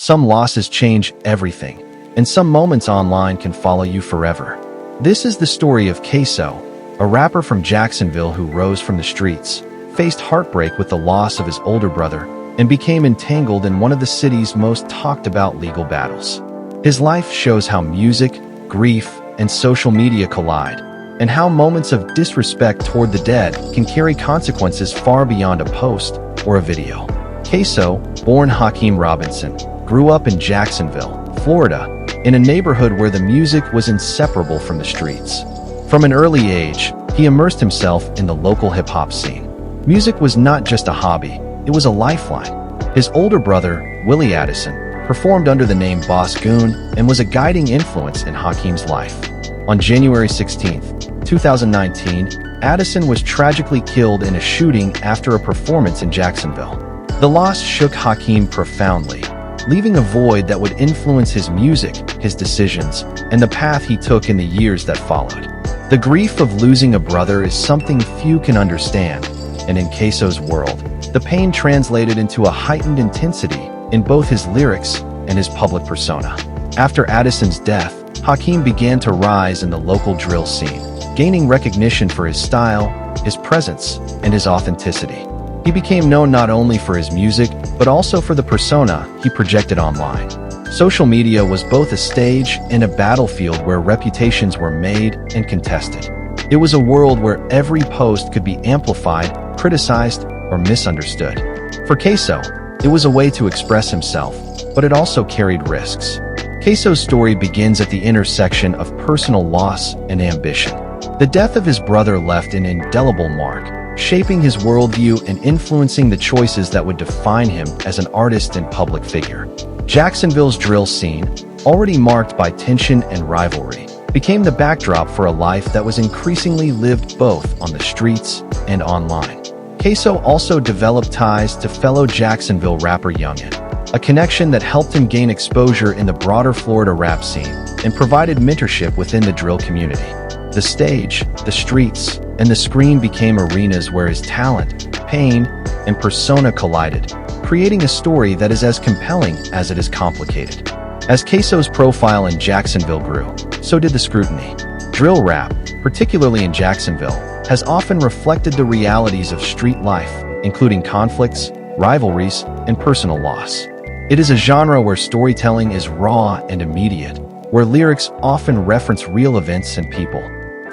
Some losses change everything, and some moments online can follow you forever. This is the story of Ksoo, a rapper from Jacksonville who rose from the streets, faced heartbreak with the loss of his older brother, and became entangled in one of the city's most talked about legal battles. His life shows how music, grief, and social media collide, and how moments of disrespect toward the dead can carry consequences far beyond a post or a video. Ksoo, born Hakeem Robinson, grew up in Jacksonville, Florida, in a neighborhood where the music was inseparable from the streets. From an early age, he immersed himself in the local hip-hop scene. Music was not just a hobby, it was a lifeline. His older brother, Willie Addison, performed under the name Boss Goon and was a guiding influence in Hakeem's life. On January 16, 2019, Addison was tragically killed in a shooting after a performance in Jacksonville. The loss shook Hakeem profoundly, leaving a void that would influence his music, his decisions, and the path he took in the years that followed. The grief of losing a brother is something few can understand, and in Ksoo's world, the pain translated into a heightened intensity in both his lyrics and his public persona. After Addison's death, Hakeem began to rise in the local drill scene, gaining recognition for his style, his presence, and his authenticity. He became known not only for his music, but also for the persona he projected online. Social media was both a stage and a battlefield where reputations were made and contested. It was a world where every post could be amplified, criticized, or misunderstood. For Ksoo, it was a way to express himself, but it also carried risks. Ksoo's story begins at the intersection of personal loss and ambition. The death of his brother left an indelible mark, shaping his worldview and influencing the choices that would define him as an artist and public figure. Jacksonville's drill scene, already marked by tension and rivalry, became the backdrop for a life that was increasingly lived both on the streets and online. Ksoo also developed ties to fellow Jacksonville rapper Yungeen, a connection that helped him gain exposure in the broader Florida rap scene and provided mentorship within the drill community. The stage, the streets, and the screen became arenas where his talent, pain, and persona collided, creating a story that is as compelling as it is complicated. As Ksoo's profile in Jacksonville grew, so did the scrutiny. Drill rap, particularly in Jacksonville, has often reflected the realities of street life, including conflicts, rivalries, and personal loss. It is a genre where storytelling is raw and immediate, where lyrics often reference real events and people.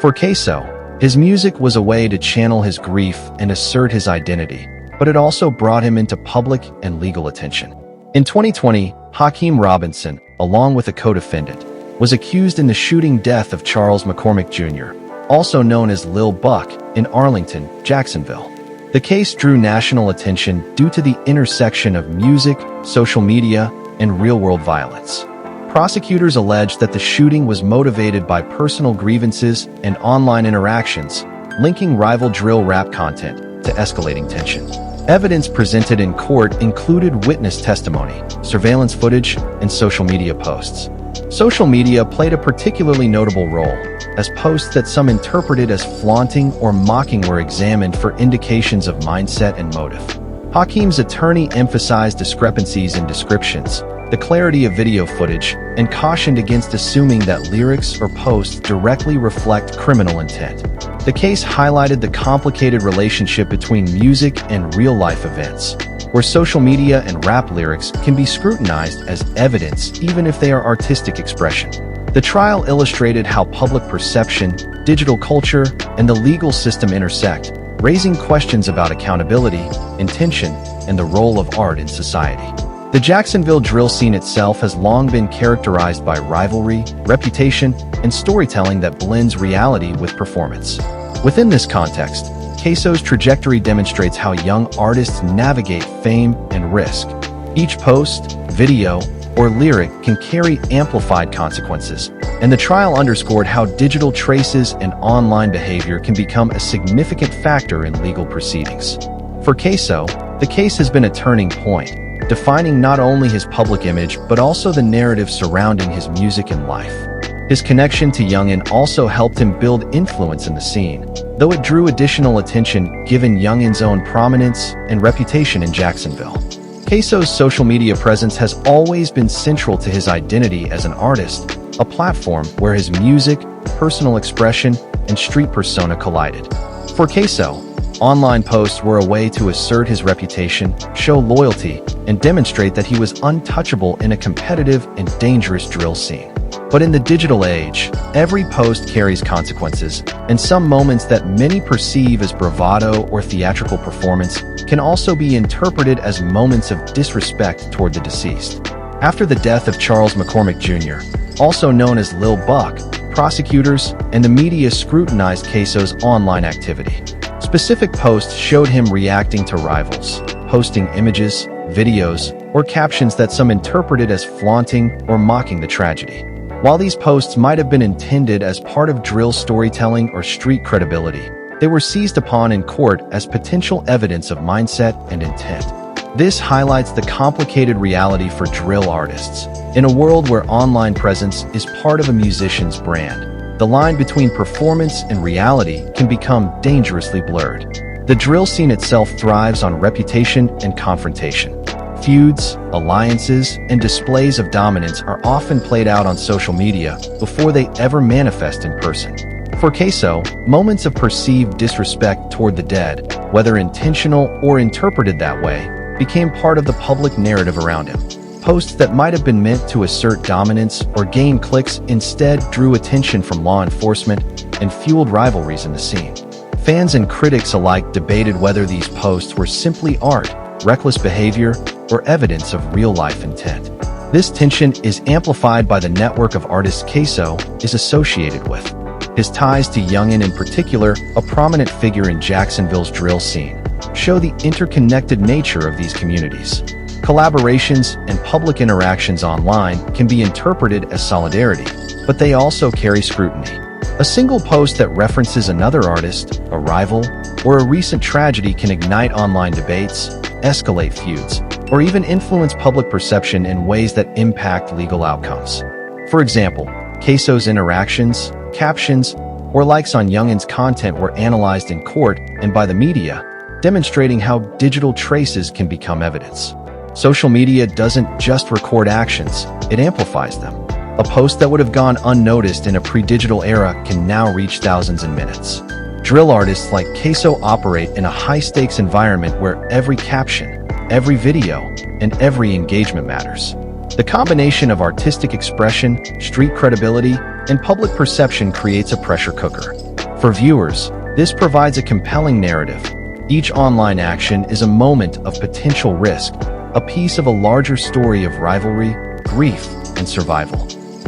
For Ksoo, his music was a way to channel his grief and assert his identity, but it also brought him into public and legal attention. In 2020, Hakeem Robinson, along with a co-defendant, was accused in the shooting death of Charles McCormick Jr., also known as Lil Buck, in Arlington, Jacksonville. The case drew national attention due to the intersection of music, social media, and real-world violence. Prosecutors alleged that the shooting was motivated by personal grievances and online interactions, linking rival drill rap content to escalating tension. Evidence presented in court included witness testimony, surveillance footage, and social media posts. Social media played a particularly notable role, as posts that some interpreted as flaunting or mocking were examined for indications of mindset and motive. Hakeem's attorney emphasized discrepancies in descriptions, the clarity of video footage, and cautioned against assuming that lyrics or posts directly reflect criminal intent. The case highlighted the complicated relationship between music and real-life events, where social media and rap lyrics can be scrutinized as evidence even if they are artistic expression. The trial illustrated how public perception, digital culture, and the legal system intersect, raising questions about accountability, intention, and the role of art in society. The Jacksonville drill scene itself has long been characterized by rivalry, reputation, and storytelling that blends reality with performance. Within this context, Ksoo's trajectory demonstrates how young artists navigate fame and risk. Each post, video, or lyric can carry amplified consequences, and the trial underscored how digital traces and online behavior can become a significant factor in legal proceedings. For Ksoo, the case has been a turning point, defining not only his public image but also the narrative surrounding his music and life. His connection to Yungeen also helped him build influence in the scene, though it drew additional attention given Yungeen's own prominence and reputation in Jacksonville. Ksoo's social media presence has always been central to his identity as an artist, a platform where his music, personal expression, and street persona collided. For Ksoo, online posts were a way to assert his reputation, show loyalty, and demonstrate that he was untouchable in a competitive and dangerous drill scene. But in the digital age, every post carries consequences, and some moments that many perceive as bravado or theatrical performance can also be interpreted as moments of disrespect toward the deceased. After the death of Charles McCormick Jr., also known as Lil Buck, prosecutors and the media scrutinized Ksoo's online activity. Specific posts showed him reacting to rivals, posting images, videos, or captions that some interpreted as flaunting or mocking the tragedy. While these posts might have been intended as part of drill storytelling or street credibility, they were seized upon in court as potential evidence of mindset and intent. This highlights the complicated reality for drill artists. In a world where online presence is part of a musician's brand, the line between performance and reality can become dangerously blurred. The drill scene itself thrives on reputation and confrontation. Feuds, alliances, and displays of dominance are often played out on social media before they ever manifest in person. For Ksoo, moments of perceived disrespect toward the dead, whether intentional or interpreted that way, became part of the public narrative around him. Posts that might have been meant to assert dominance or gain clicks instead drew attention from law enforcement and fueled rivalries in the scene. Fans and critics alike debated whether these posts were simply art, reckless behavior, or evidence of real-life intent. This tension is amplified by the network of artists Ksoo is associated with. His ties to Yungeen in particular, a prominent figure in Jacksonville's drill scene, show the interconnected nature of these communities. Collaborations and public interactions online can be interpreted as solidarity, but they also carry scrutiny. A single post that references another artist, a rival, or a recent tragedy can ignite online debates, escalate feuds, or even influence public perception in ways that impact legal outcomes. For example, Ksoo's interactions, captions, or likes on Yungeen's content were analyzed in court and by the media, demonstrating how digital traces can become evidence. Social media doesn't just record actions, it amplifies them. A post that would have gone unnoticed in a pre-digital era can now reach thousands in minutes. Drill artists like Ksoo operate in a high-stakes environment where every caption, every video, and every engagement matters. The combination of artistic expression, street credibility, and public perception creates a pressure cooker. For viewers, this provides a compelling narrative. Each online action is a moment of potential risk, a piece of a larger story of rivalry, grief, and survival.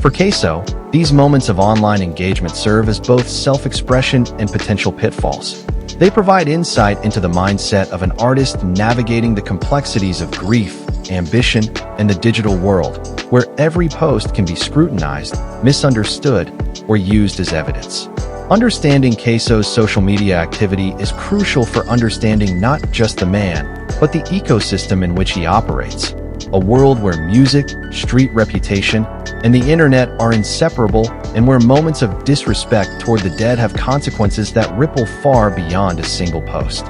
For Ksoo, these moments of online engagement serve as both self-expression and potential pitfalls. They provide insight into the mindset of an artist navigating the complexities of grief, ambition, and the digital world, where every post can be scrutinized, misunderstood, or used as evidence. Understanding Ksoo's social media activity is crucial for understanding not just the man, but the ecosystem in which he operates. A world where music, street reputation, and the internet are inseparable, and where moments of disrespect toward the dead have consequences that ripple far beyond a single post.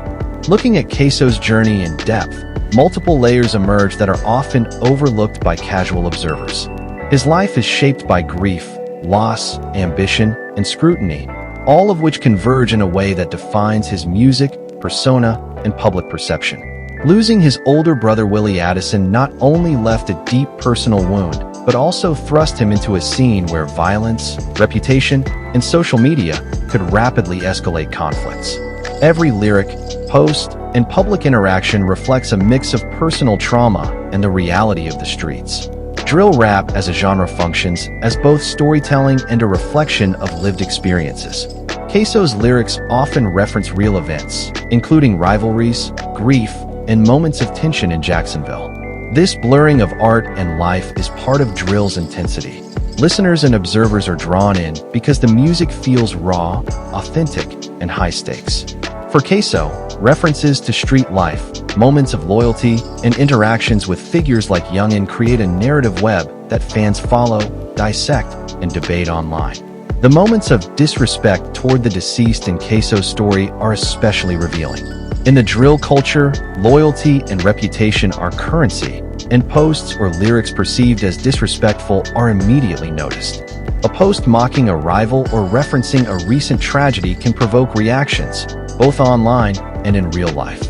Looking at Ksoo's journey in depth, multiple layers emerge that are often overlooked by casual observers. His life is shaped by grief, loss, ambition, and scrutiny, all of which converge in a way that defines his music, persona, and public perception. Losing his older brother Willie Addison not only left a deep personal wound, but also thrust him into a scene where violence, reputation, and social media could rapidly escalate conflicts. Every lyric, post, and public interaction reflects a mix of personal trauma and the reality of the streets. Drill rap as a genre functions as both storytelling and a reflection of lived experiences. Ksoo's lyrics often reference real events, including rivalries, grief, and moments of tension in Jacksonville. This blurring of art and life is part of drill's intensity. Listeners and observers are drawn in because the music feels raw, authentic, and high stakes. For Ksoo, references to street life, moments of loyalty, and interactions with figures like Yungeen create a narrative web that fans follow, dissect, and debate online. The moments of disrespect toward the deceased in Ksoo's story are especially revealing. In the drill culture, loyalty and reputation are currency, and posts or lyrics perceived as disrespectful are immediately noticed. A post mocking a rival or referencing a recent tragedy can provoke reactions, both online and in real life.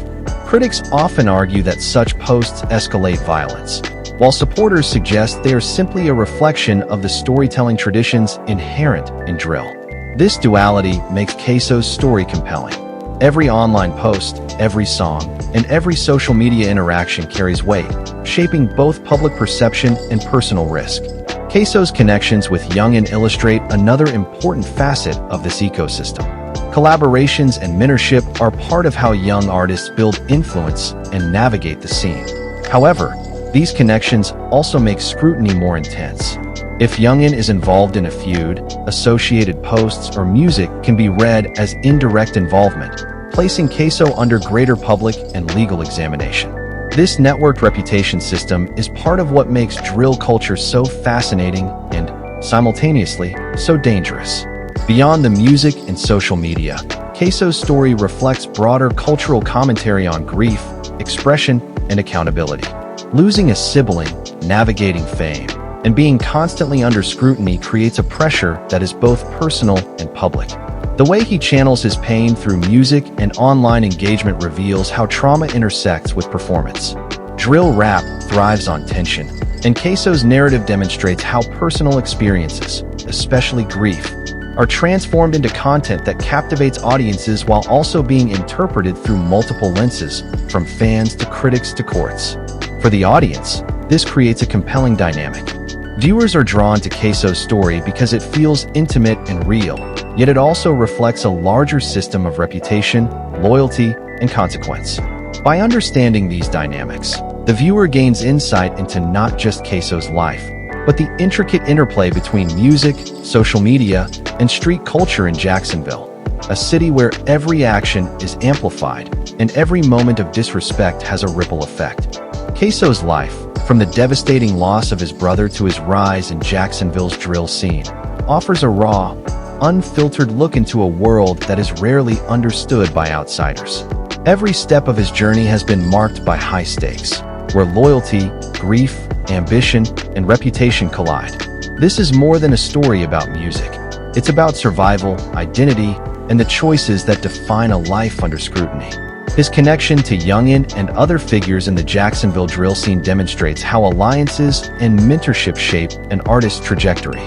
Critics often argue that such posts escalate violence, while supporters suggest they are simply a reflection of the storytelling traditions inherent in drill. This duality makes Ksoo's story compelling. Every online post, every song, and every social media interaction carries weight, shaping both public perception and personal risk. Ksoo's connections with Yungeen illustrate another important facet of this ecosystem. Collaborations and mentorship are part of how young artists build influence and navigate the scene. However, these connections also make scrutiny more intense. If Yungeen is involved in a feud, associated posts or music can be read as indirect involvement, placing Ksoo under greater public and legal examination. This networked reputation system is part of what makes drill culture so fascinating and, simultaneously, so dangerous. Beyond the music and social media, Ksoo's story reflects broader cultural commentary on grief, expression, and accountability. Losing a sibling, navigating fame, and being constantly under scrutiny creates a pressure that is both personal and public. The way he channels his pain through music and online engagement reveals how trauma intersects with performance. Drill rap thrives on tension, and Ksoo's narrative demonstrates how personal experiences, especially grief, are transformed into content that captivates audiences while also being interpreted through multiple lenses, from fans to critics to courts. For the audience, this creates a compelling dynamic. Viewers are drawn to Ksoo's story because it feels intimate and real, yet it also reflects a larger system of reputation, loyalty, and consequence. By understanding these dynamics, the viewer gains insight into not just Ksoo's life, but the intricate interplay between music, social media, and street culture in Jacksonville, a city where every action is amplified and every moment of disrespect has a ripple effect. Ksoo's life, from the devastating loss of his brother to his rise in Jacksonville's drill scene, offers a raw, unfiltered look into a world that is rarely understood by outsiders. Every step of his journey has been marked by high stakes, where loyalty, grief, ambition, and reputation collide. This is more than a story about music. It's about survival, identity, and the choices that define a life under scrutiny. His connection to Yungeen and other figures in the Jacksonville drill scene demonstrates how alliances and mentorship shape an artist's trajectory.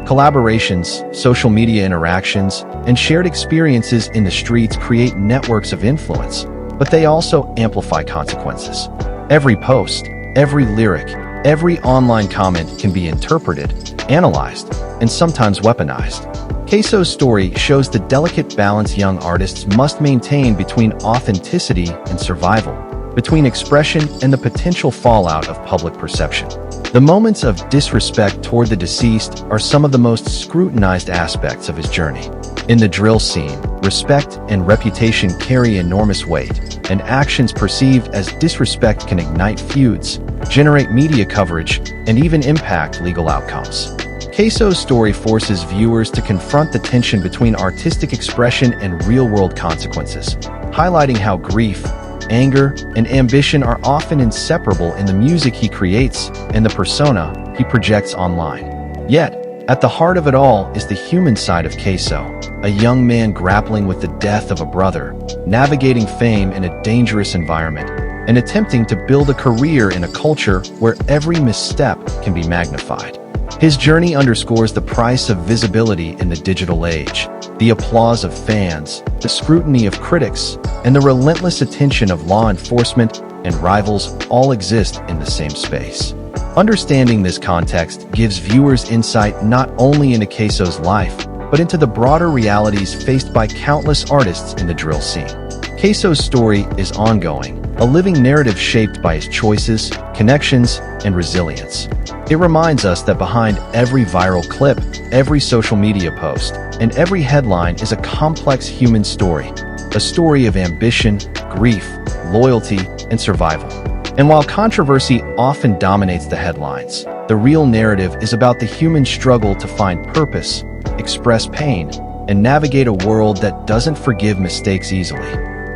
Collaborations, social media interactions, and shared experiences in the streets create networks of influence, but they also amplify consequences. Every post, every lyric, every online comment can be interpreted, analyzed, and sometimes weaponized. Ksoo's story shows the delicate balance young artists must maintain between authenticity and survival, between expression and the potential fallout of public perception. The moments of disrespect toward the deceased are some of the most scrutinized aspects of his journey. In the drill scene, respect and reputation carry enormous weight, and actions perceived as disrespect can ignite feuds, generate media coverage, and even impact legal outcomes. Ksoo's story forces viewers to confront the tension between artistic expression and real-world consequences, highlighting how grief, anger, and ambition are often inseparable in the music he creates and the persona he projects online. Yet, at the heart of it all is the human side of Ksoo, a young man grappling with the death of a brother, navigating fame in a dangerous environment, and attempting to build a career in a culture where every misstep can be magnified. His journey underscores the price of visibility in the digital age. The applause of fans, the scrutiny of critics, and the relentless attention of law enforcement and rivals all exist in the same space. Understanding this context gives viewers insight not only into Ksoo's life, but into the broader realities faced by countless artists in the drill scene. Ksoo's story is ongoing, a living narrative shaped by his choices, connections, and resilience. It reminds us that behind every viral clip, every social media post, and every headline is a complex human story, a story of ambition, grief, loyalty, and survival. And while controversy often dominates the headlines, the real narrative is about the human struggle to find purpose, express pain, and navigate a world that doesn't forgive mistakes easily.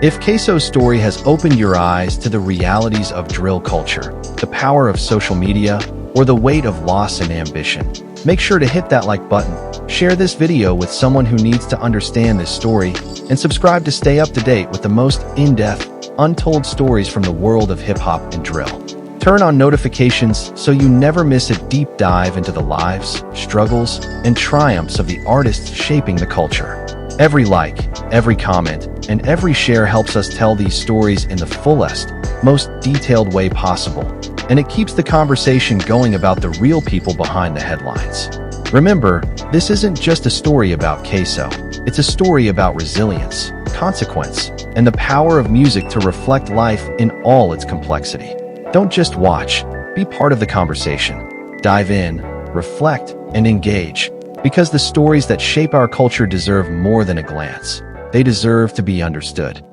If Ksoo's story has opened your eyes to the realities of drill culture, the power of social media, or the weight of loss and ambition, make sure to hit that like button, share this video with someone who needs to understand this story, and subscribe to stay up to date with the most in-depth, untold stories from the world of hip-hop and drill. Turn on notifications so you never miss a deep dive into the lives, struggles, and triumphs of the artists shaping the culture. Every like, every comment, and every share helps us tell these stories in the fullest, most detailed way possible, and it keeps the conversation going about the real people behind the headlines. Remember, this isn't just a story about Ksoo. It's a story about resilience, consequence, and the power of music to reflect life in all its complexity. Don't just watch, be part of the conversation. Dive in, reflect, and engage, because the stories that shape our culture deserve more than a glance. They deserve to be understood.